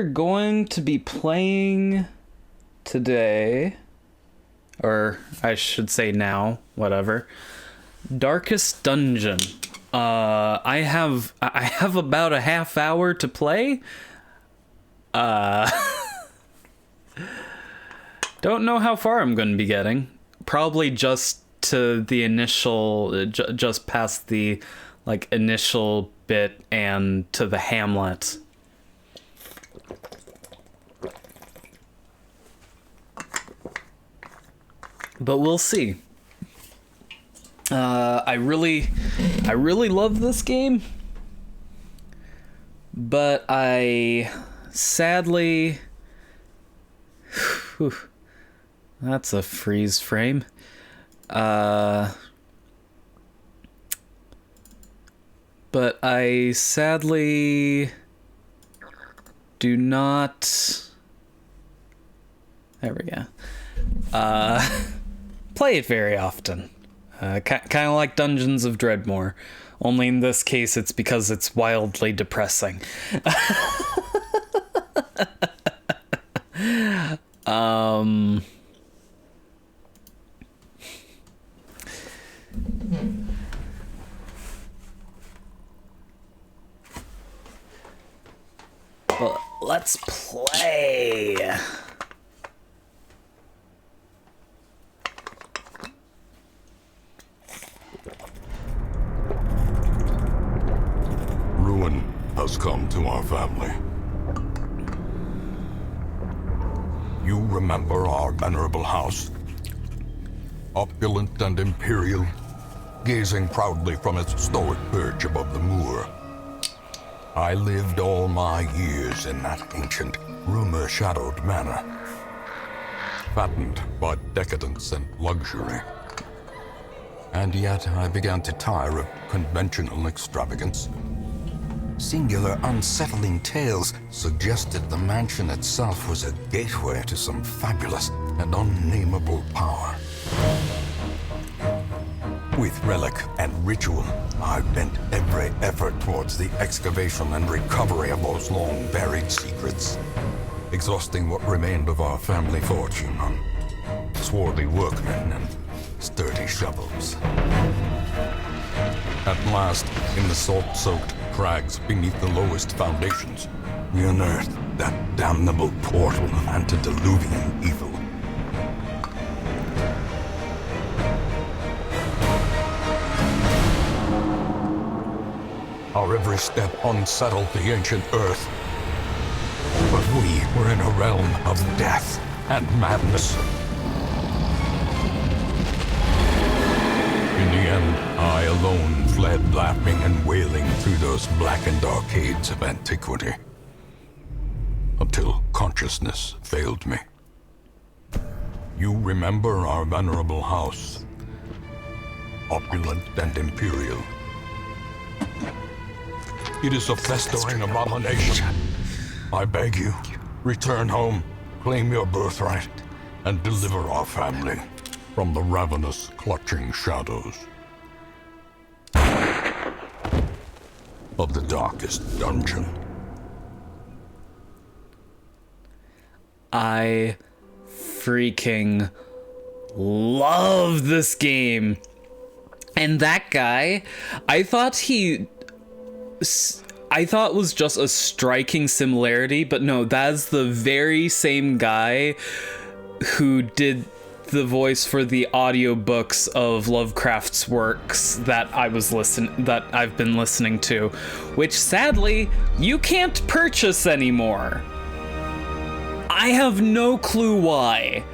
are going to be playing today, or I should say now, whatever, Darkest Dungeon. I have about a half hour to play. Don't know how far I'm going to be getting. Probably just to the initial, just past the initial bit and to the hamlet. But we'll see. I really love this game, but I sadly, that's a freeze frame. But I sadly do not. There we go. Play it very often. Kind of like Dungeons of Dreadmore, only in this case it's because it's wildly depressing. But let's play. Ruin has come to our family. You remember our venerable house? Opulent and imperial, gazing proudly from its stoic perch above the moor. I lived all my years in that ancient, rumor-shadowed manor, fattened by decadence and luxury. And yet I began to tire of conventional extravagance. Singular, unsettling tales suggested the mansion itself was a gateway to some fabulous and unnameable power. With relic and ritual, I bent every effort towards the excavation and recovery of those long-buried secrets, exhausting what remained of our family fortune on swarthy workmen and sturdy shovels. At last, in the salt-soaked crags beneath the lowest foundations, we unearthed that damnable portal of antediluvian evil. Our every step unsettled the ancient earth. But we were in a realm of death and madness. In the end, I alone fled laughing and wailing through those blackened arcades of antiquity. Until consciousness failed me. You remember our venerable house, opulent and imperial. It is a festering abomination. I beg you, return home, claim your birthright, and deliver our family from the ravenous, clutching shadows of the darkest dungeon. I freaking love this game. And that guy, I thought was just a striking similarity, but no, that's the very same guy who did the voice for the audiobooks of Lovecraft's works that I've been listening to, which sadly you can't purchase anymore. I have no clue why,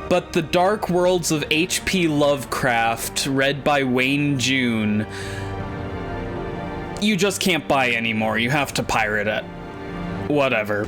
but The Dark Worlds of H.P. Lovecraft, read by Wayne June, you just can't buy anymore. You have to pirate it. Whatever.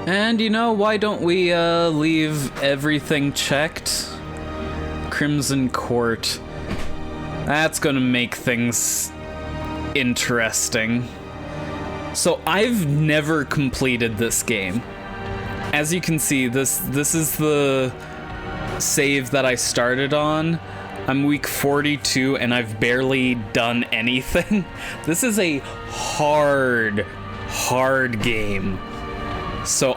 And you know, why don't we leave everything checked? Crimson Court. That's gonna make things interesting. So I've never completed this game. as you can see, this is the save that I started on. I'm week 42 and I've barely done anything. This is a hard game. So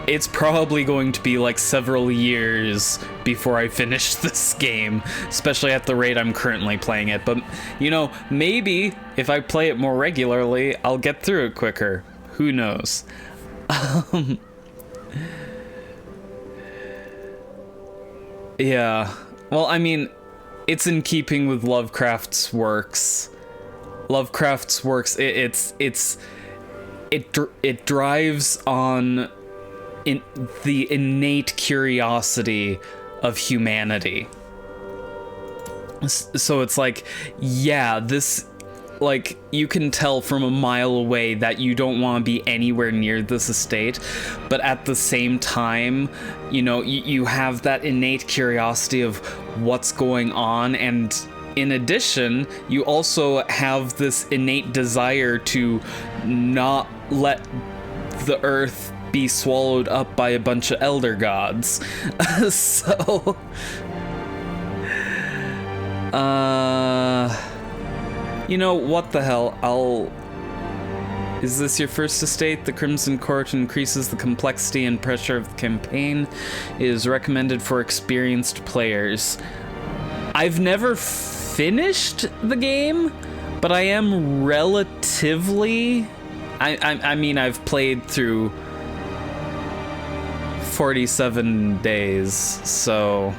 it's probably going to be like several years before I finish this game, especially at the rate I'm currently playing it. But, you know, maybe if I play it more regularly, I'll get through it quicker. Who knows? Yeah. Well, I mean, it's in keeping with Lovecraft's works. It drives on the innate curiosity of humanity. So it's like, yeah, this, like, you can tell from a mile away that you don't want to be anywhere near this estate, but at the same time, you know, you have that innate curiosity of what's going on, and in addition, you also have this innate desire to not let the earth be swallowed up by a bunch of elder gods. So, you know, what the hell, is this your first estate? The Crimson Court increases the complexity and pressure of the campaign. It is recommended for experienced players. I've never finished the game, but I am relatively... I mean, I've played through 47 days, so...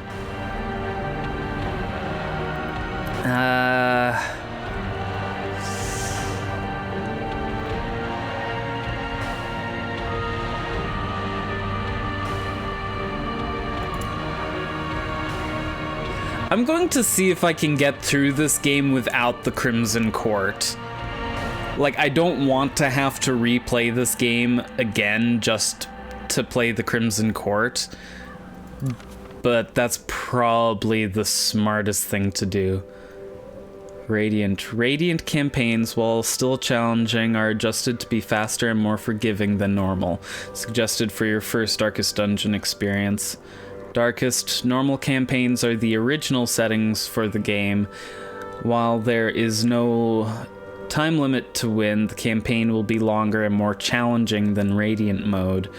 I'm going to see if I can get through this game without the Crimson Court. Like, I don't want to have to replay this game again just to play the Crimson Court, but that's probably the smartest thing to do. Radiant campaigns, while still challenging, are adjusted to be faster and more forgiving than normal. Suggested for your first Darkest Dungeon experience. Darkest normal campaigns are the original settings for the game. While there is no time limit to win, the campaign will be longer and more challenging than Radiant mode,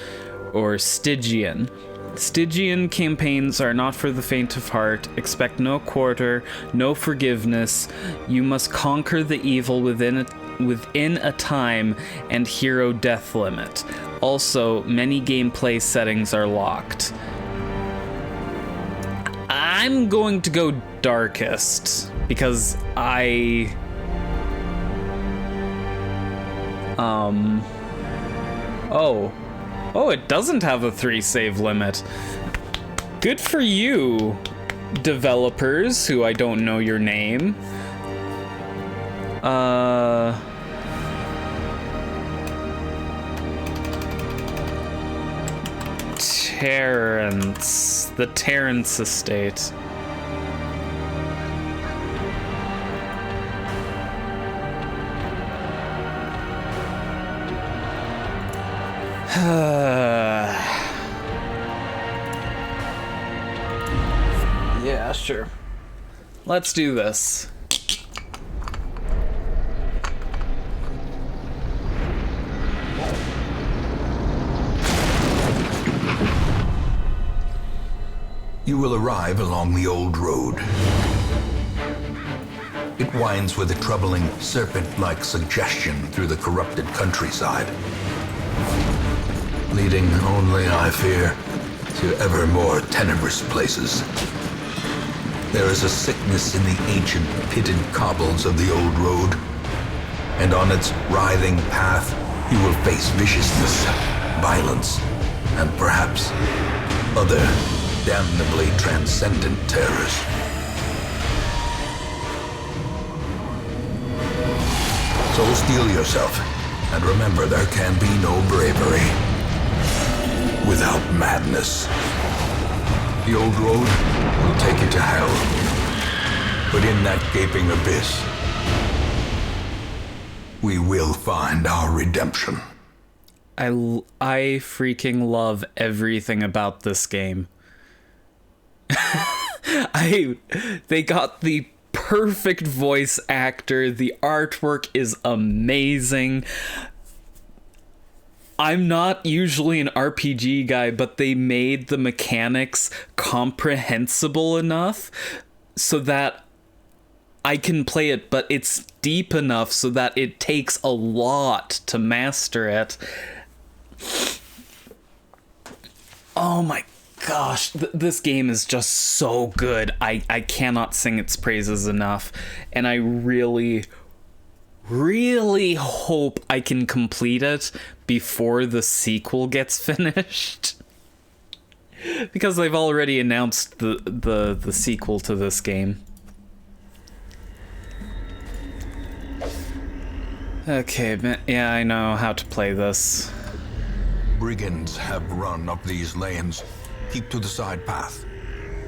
or Stygian. Stygian campaigns are not for the faint of heart. Expect no quarter, no forgiveness. You must conquer the evil within a time and hero death limit. Also, many gameplay settings are locked. I'm going to go Darkest because Oh, it doesn't have a 3 save limit. Good for you, developers, who I don't know your name. Terrence. The Terrence estate. Yeah, sure. Let's do this. You will arrive along the old road. It winds with a troubling serpent-like suggestion through the corrupted countryside, leading only, I fear, to ever more tenebrous places. There is a sickness in the ancient pitted cobbles of the old road, and on its writhing path you will face viciousness, violence, and perhaps other damnably transcendent terrors. So steel yourself, and remember there can be no bravery without madness. The old road will take you to hell, but in that gaping abyss, we will find our redemption. I freaking love everything about this game. They got the perfect voice actor. The artwork is amazing. I'm not usually an RPG guy, but they made the mechanics comprehensible enough so that I can play it, but it's deep enough so that it takes a lot to master it. Oh my gosh, this game is just so good. I cannot sing its praises enough, and I really hope I can complete it before the sequel gets finished. Because they've already announced the sequel to this game. Okay, yeah, I know how to play this. Brigands have run up these lanes. Keep to the side path.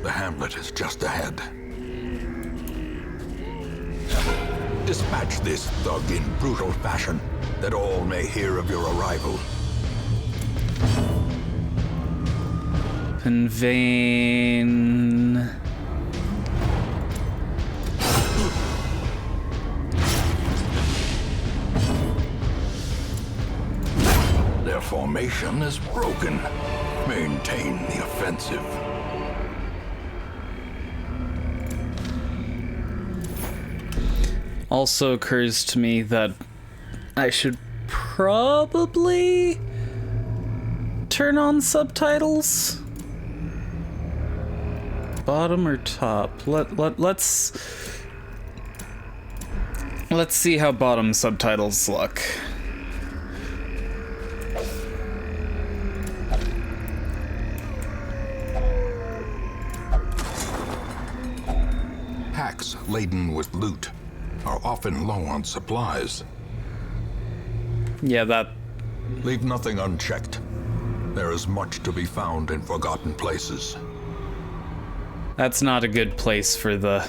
The hamlet is just ahead. Dispatch this thug in brutal fashion, that all may hear of your arrival. In vain. Their formation is broken. Maintain the offensive. Also occurs to me that I should probably turn on subtitles. Bottom or top? Let's see how bottom subtitles look. Hacks laden with loot are often low on supplies. Yeah, that... Leave nothing unchecked. There is much to be found in forgotten places. That's not a good place for the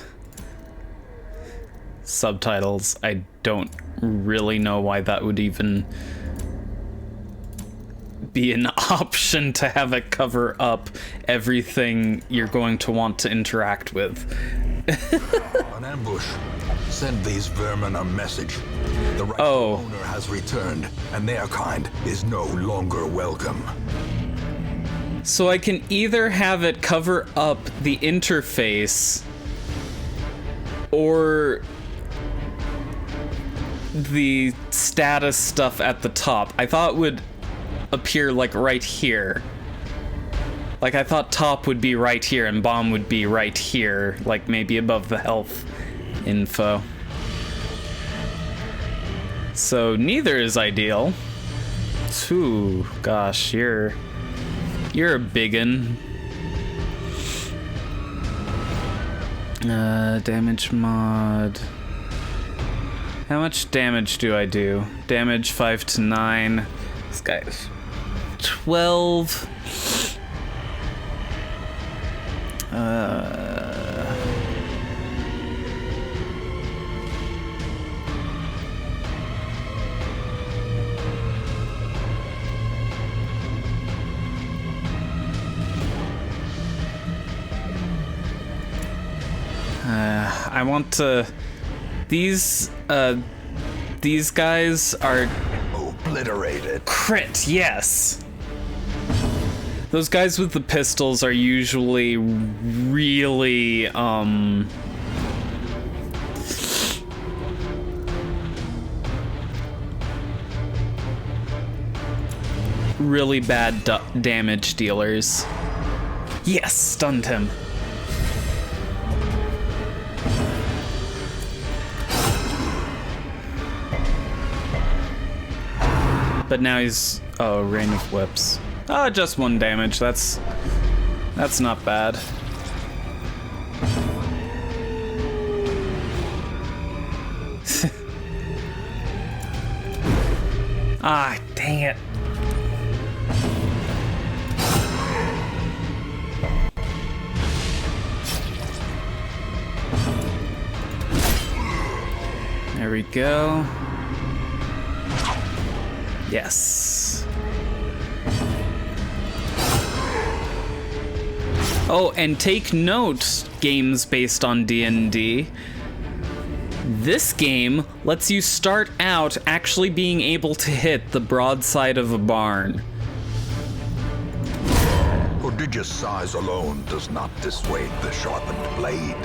subtitles. I don't really know why that would even be an option, to have it cover up everything you're going to want to interact with. An ambush. Send these vermin a message. The rightful owner has returned, and their kind is no longer welcome. So I can either have it cover up the interface or the status stuff at the top. I thought it would appear like right here. Like, I thought top would be right here and bomb would be right here, like maybe above the health info. So neither is ideal. Ooh, gosh, you're a biggin. Damage mod. How much damage do I do? Damage 5 to 9. This guy is 12. I want to... These guys are... Obliterated. Crit, yes! Those guys with the pistols are usually really, really bad damage dealers. Yes, stunned him. But now he's... Oh, Rain of Whips. Oh, just 1 damage. That's not bad. Ah, dang it. There we go. Yes. Oh, and take note, games based on D&D. This game lets you start out actually being able to hit the broadside of a barn. Prodigious size alone does not dissuade the sharpened blade.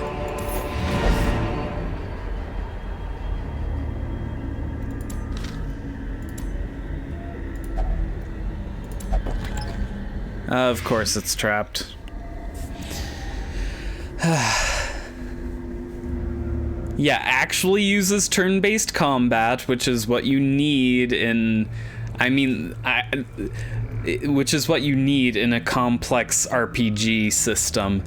Of course it's trapped. Yeah, actually uses turn-based combat, which is what you need in... which is what you need in a complex RPG system.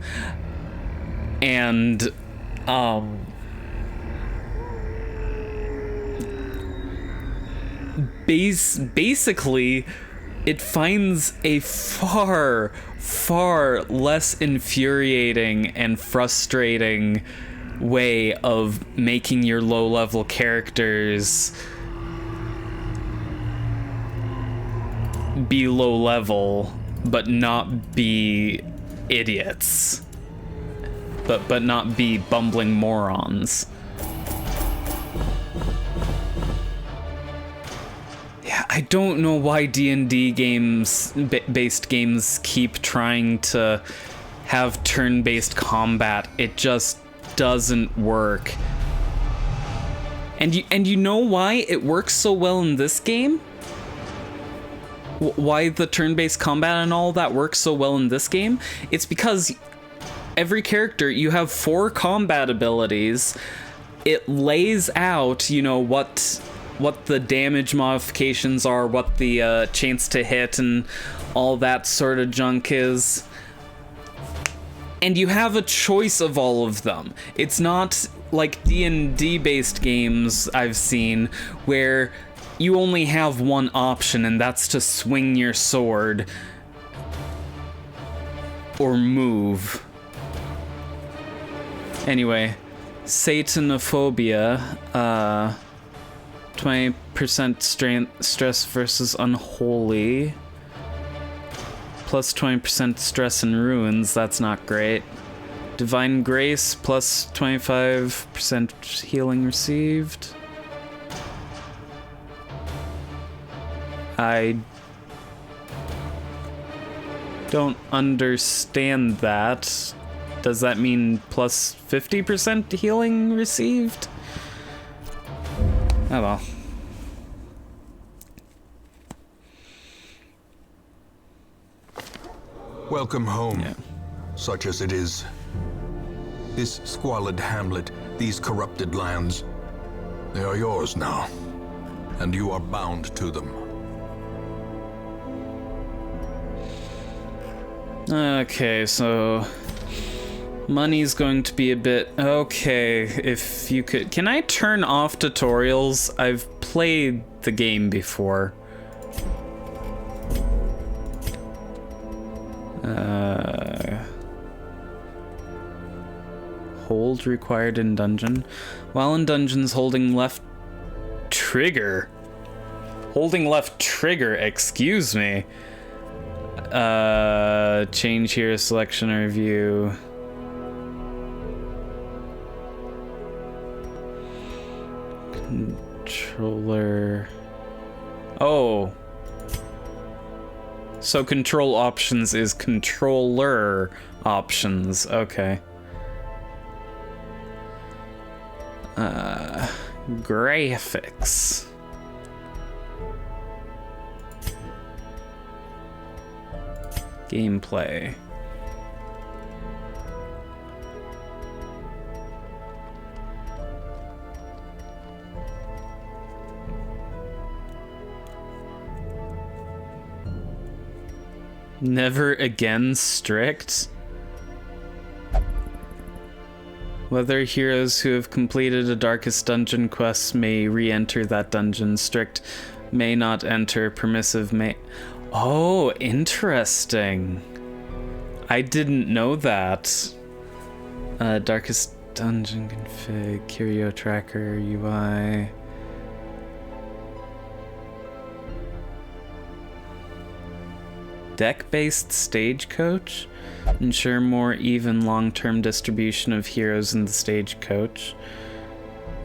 And, basically, it finds a far, far less infuriating and frustrating way of making your low-level characters be low level, but not be idiots. But not be bumbling morons. Yeah, I don't know why D&D based games keep trying to have turn-based combat. It just doesn't work. And you know why it works so well in this game? Why the turn-based combat and all that works so well in this game? It's because every character, you have 4 combat abilities. It lays out, you know, what the damage modifications are, what the chance to hit and all that sort of junk is. And you have a choice of all of them. It's not like D&D based games I've seen where you only have one option, and that's to swing your sword or move. Anyway, Satanophobia, 20% stress versus Unholy. Plus 20% stress and ruins, that's not great. Divine Grace, plus 25% healing received. I don't understand that. Does that mean plus 50% healing received? Oh well. Welcome home, Yeah. such as it is. This squalid hamlet, these corrupted lands, they are yours now, and you are bound to them. Okay, so money's going to be a bit... Okay, if you could... Can I turn off tutorials? I've played the game before. Hold required in dungeon. While in dungeons, holding left trigger. Holding left trigger, excuse me. Change here, selection or view. Controller. Oh. So control options is controller options. Okay. Graphics. Gameplay. Never again strict. Whether heroes who have completed a Darkest Dungeon quest may re-enter that dungeon. Strict may not enter. Permissive may... Oh, interesting. I didn't know that. Darkest Dungeon config, curio tracker, UI. Deck-based stagecoach? Ensure more even long-term distribution of heroes in the stagecoach.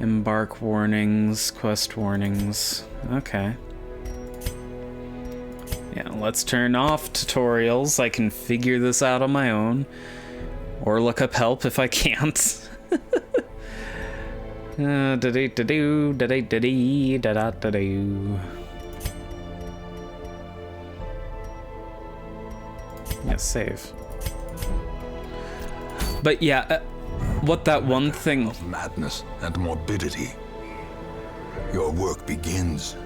Embark warnings, quest warnings. Okay. Yeah, let's turn off tutorials. I can figure this out on my own. Or look up help if I can't. Da-dee-da-doo, da-dee-da-dee, da-da-da-doo. Yeah, save. But yeah, what that one thing... Of madness and morbidity. Your work begins.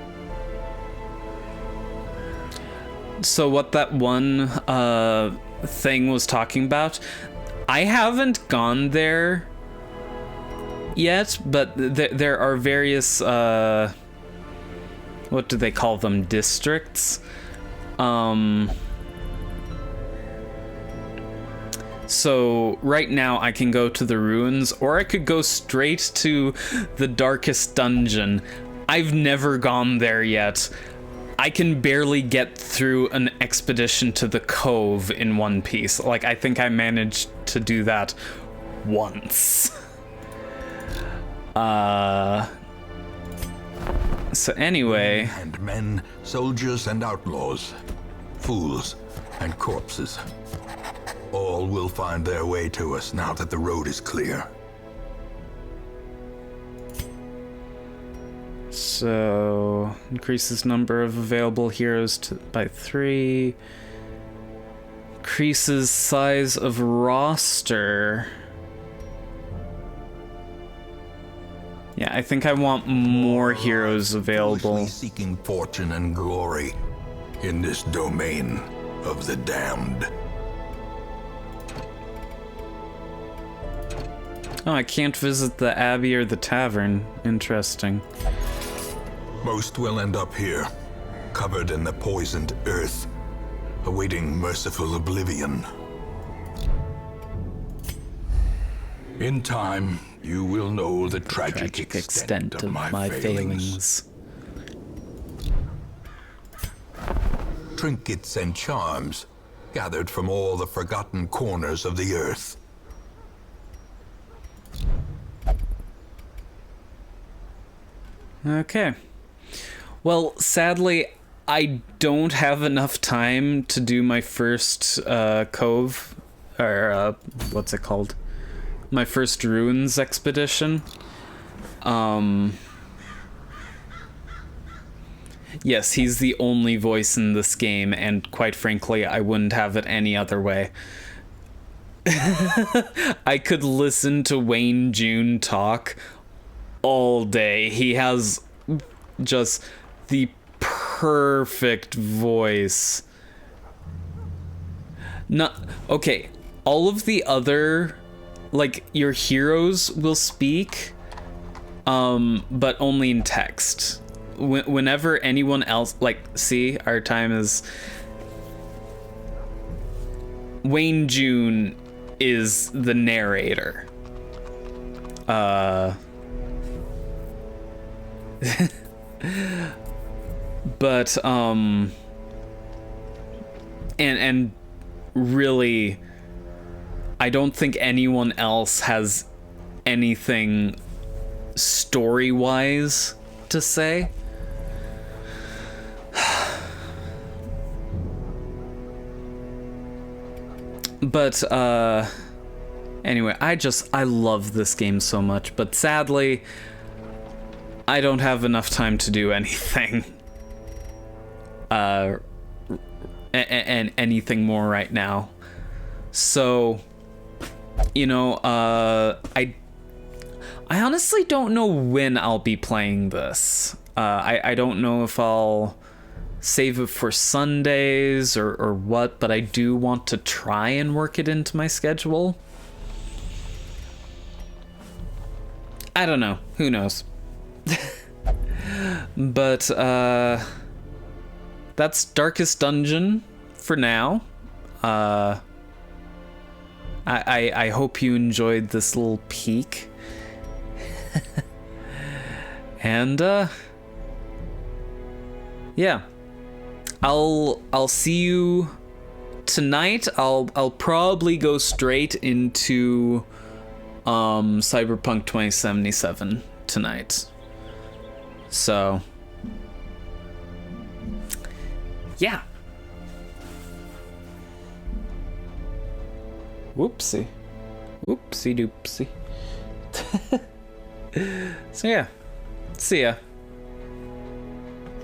So what that one thing was talking about, I haven't gone there yet, but there are various, what do they call them, districts? So right now I can go to the ruins, or I could go straight to the darkest dungeon. I've never gone there yet. I can barely get through an expedition to the cove in one piece. Like, I think I managed to do that once. So anyway... And men, soldiers and outlaws, fools and corpses. All will find their way to us now that the road is clear. So, increases number of available heroes by 3. Increases size of roster. Yeah, I think I want more heroes available. Foolishly seeking fortune and glory in this domain of the damned. Oh, I can't visit the abbey or the tavern. Interesting. Most will end up here, covered in the poisoned earth, awaiting merciful oblivion. In time, you will know the tragic extent of my failings. Trinkets and charms, gathered from all the forgotten corners of the earth. Okay. Well, sadly, I don't have enough time to do my first cove, or what's it called? My first ruins expedition. Yes, he's the only voice in this game, and quite frankly, I wouldn't have it any other way. I could listen to Wayne June talk all day. He has just the perfect voice. Okay, all of the other, like, your heroes will speak, but only in text. Whenever anyone else, like, see, our time is... Wayne June is the narrator. But and really, I don't think anyone else has anything story-wise to say. But anyway, I love this game so much, but sadly, I don't have enough time to do anything. And anything more right now. So, you know, I honestly don't know when I'll be playing this. I don't know if I'll save it for Sundays or what, but I do want to try and work it into my schedule. I don't know. Who knows? But that's Darkest Dungeon for now. I hope you enjoyed this little peek. And yeah, I'll see you tonight I'll probably go straight into Cyberpunk 2077 tonight. So yeah. Whoopsie. Whoopsie doopsie. So yeah. See ya.